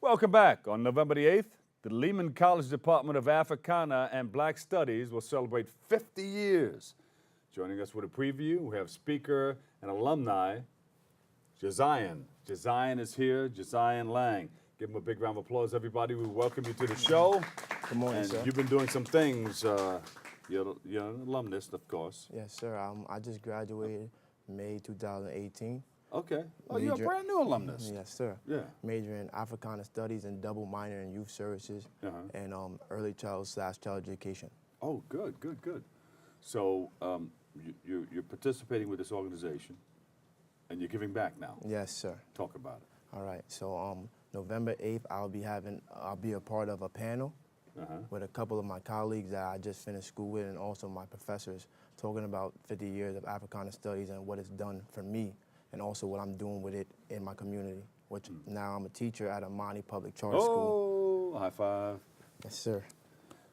Welcome back. On November the 8th, the Lehman College Department of Africana and Black Studies will celebrate 50 years. Joining us with a preview, we have speaker and alumni, Ja-Zhyoun. Ja-Zhyoun is here, Ja-Zhyoun Laing. Give him a big round of applause, everybody. We welcome you to the show. Good morning, and sir. You've been doing some things. You're an alumnus, of course. Yes, sir. I just graduated May 2018. Okay. Oh, you're a brand new alumnus. Yes, sir. Yeah. Major in Africana Studies and double minor in Youth Services and early child/child education. Oh, good, good, good. So you're participating with this organization, and you're giving back now. Yes, sir. Talk about it. All right. So November 8th, I'll be a part of a panel with a couple of my colleagues that I just finished school with, and also my professors, talking about 50 years of Africana Studies and what it's done for me, and also what I'm doing with it in my community, which now I'm a teacher at Amani Public Charter School. Oh, high five. Yes, sir.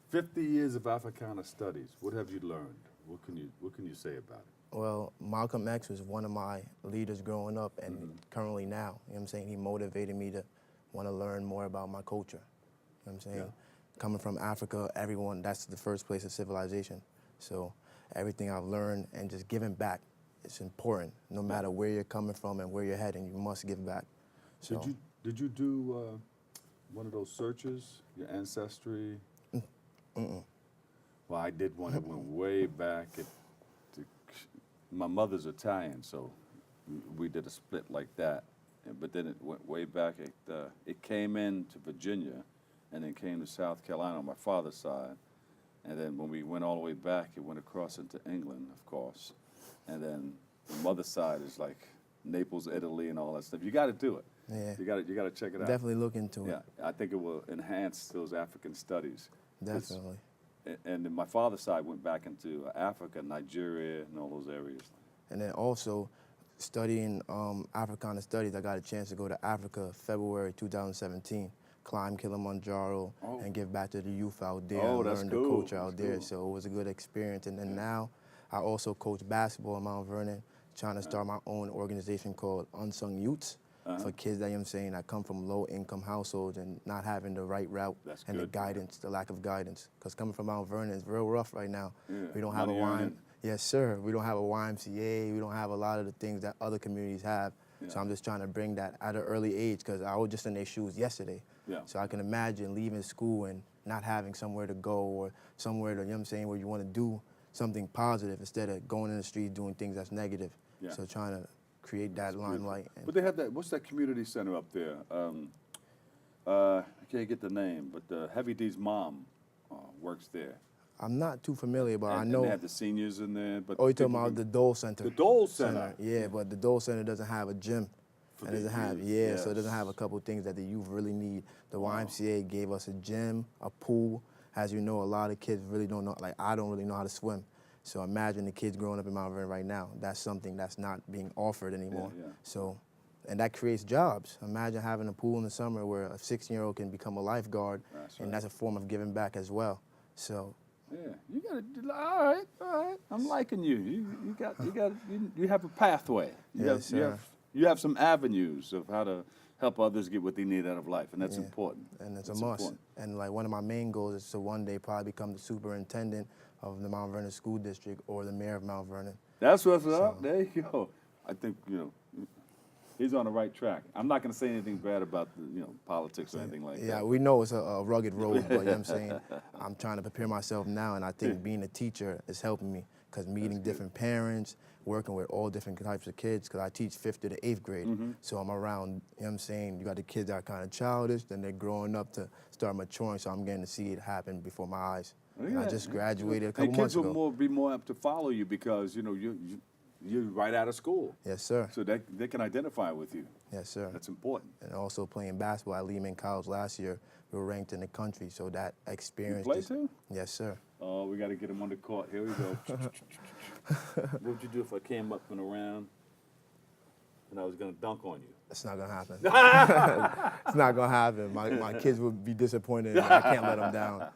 50 years of Africana Studies. What have you learned? What can you say about it? Well, Malcolm X was one of my leaders growing up and currently now. You know what I'm saying? He motivated me to want to learn more about my culture. You know what I'm saying? Yeah. Coming from Africa, everyone, that's the first place of civilization. So everything I've learned and just giving back, it's important. No matter where you're coming from and where you're heading, you must give back. So, did you do one of those searches, your ancestry? Well, I did one that went way back. My mother's Italian, so we did a split like that. But then it went way back. It came into Virginia, and then came to South Carolina on my father's side. And then when we went all the way back, it went across into England, of course. And then the mother's side is like Naples, Italy, and all that stuff. You got to do it. Yeah. You got to check it out. Definitely look into it. Yeah, I think it will enhance those African studies. Definitely. And then my father's side went back into Africa, Nigeria, and all those areas. And then also, studying Africana Studies, I got a chance to go to Africa February 2017, climb Kilimanjaro, and give back to the youth out there and learn the culture out there. So it was a good experience. And then now, I also coach basketball in Mount Vernon, trying to start my own organization called Unsung Youths for kids that, you know what I'm saying, that come from low-income households and not having the right route and the guidance, the lack of guidance. Because coming from Mount Vernon is real rough right now. Yeah. We don't have Yes, sir. We don't have a YMCA. We don't have a lot of the things that other communities have. Yeah. So I'm just trying to bring that at an early age, because I was just in their shoes yesterday. Yeah. So I can imagine leaving school and not having somewhere to go or somewhere to, you know what I'm saying, where you want to do something positive instead of going in the street doing things that's negative. Yeah. So trying to create that limelight. But they have that, what's that community center up there? I can't get the name, but Heavy D's mom works there. I'm not too familiar, but I know. And they have the seniors in there. But you're talking about the Dole Center. The Dole Center. Yeah, but the Dole Center doesn't have a gym. And doesn't have, so it doesn't have a couple things that the youth really need. The YMCA gave us a gym, a pool. As you know, a lot of kids really don't know, like I don't really know how to swim. So imagine the kids growing up in Mount Vernon right now. That's something that's not being offered anymore. Yeah, yeah. So, and that creates jobs. Imagine having a pool in the summer where a 16-year-old can become a lifeguard, and that's a form of giving back as well. So. Yeah, you got all right. I'm liking you. You have a pathway. You have some avenues of how to help others get what they need out of life, and that's important. And it's a must. Important. And like one of my main goals is to one day probably become the superintendent of the Mount Vernon School District or the mayor of Mount Vernon. That's what's up. There you go. I think he's on the right track. I'm not going to say anything bad about politics or anything like that. Yeah, we know it's a rugged road, but you know what I'm saying? I'm trying to prepare myself now, and I think being a teacher is helping me, because meeting different parents, working with all different types of kids, because I teach 5th to the 8th grade. So I'm around, you know what I'm saying, you got the kids that are kind of childish, then they're growing up to start maturing, so I'm getting to see it happen before my eyes. And I just graduated a couple months ago. Kids will be more apt to follow you because, you're right out of school. Yes, sir. So they can identify with you. Yes, sir. That's important. And also playing basketball at Lehman College last year, we were ranked in the country, so that experience. You play too? Yes, sir. Oh, we got to get him on the court. Here we go. What would you do if I came up and around and I was going to dunk on you? It's not going to happen. It's not going to happen. My kids would be disappointed, and I can't let them down.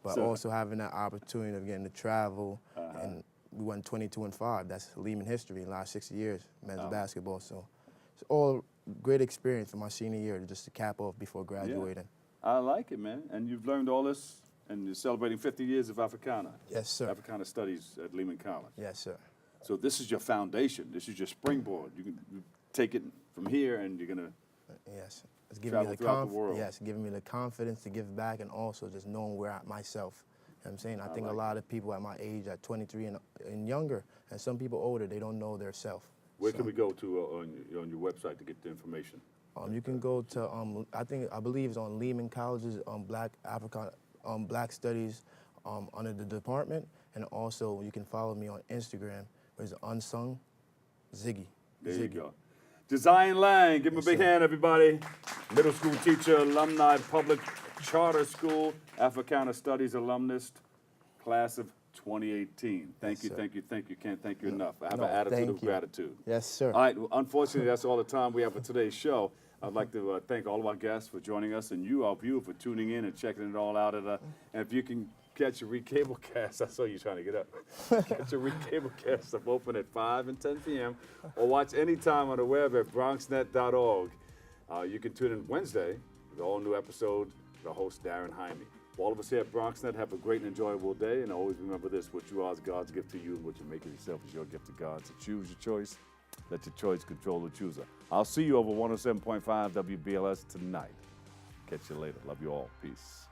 But also having that opportunity of getting to travel and we went 22-5. That's Lehman history in the last 60 years, men's basketball. So it's all great experience for my senior year, just to cap off before graduating. I like it, man. And you've learned all this, and you're celebrating 50 years of Africana. Yes, sir. Africana Studies at Lehman College. Yes, sir. So this is your foundation. This is your springboard. You can take it from here, and you're gonna Yes. It's giving travel me the throughout the world. Yes, giving me the confidence to give back, and also just knowing where I myself. You know what I'm saying? I think like a lot of people at my age, at 23 and younger, and some people older, they don't know their self. Where can we go to on your website to get the information? You can go to I believe it's on Lehman College's Black Studies under the department, and also you can follow me on Instagram, where it's Unsung Ziggy. There Ziggy. you go. Ja-Zhyoun Laing, give him a big hand, everybody. Middle school teacher, alumni, public charter school, Africana Studies alumnus, class of 2018. Thank you, sir. thank you, thank you. Can't thank you enough. I have No, an attitude thank of you. gratitude. Yes, sir. All right, well, unfortunately, that's all the time we have for today's show. I'd like to thank all of our guests for joining us, and you, our viewer, for tuning in and checking it all out. And if you can catch a recablecast, I saw you trying to get up. Catch a recablecast up open at 5 and 10 p.m. or watch anytime on the web at bronxnet.org. You can tune in Wednesday with an all-new episode, the host, Darren Jaime. All of us here at BronxNet, have a great and enjoyable day, and always remember this: what you are is God's gift to you, and what you make of yourself is your gift to God. So choose your choice. Let your choice control the chooser. I'll see you over 107.5 WBLS tonight. Catch you later. Love you all. Peace.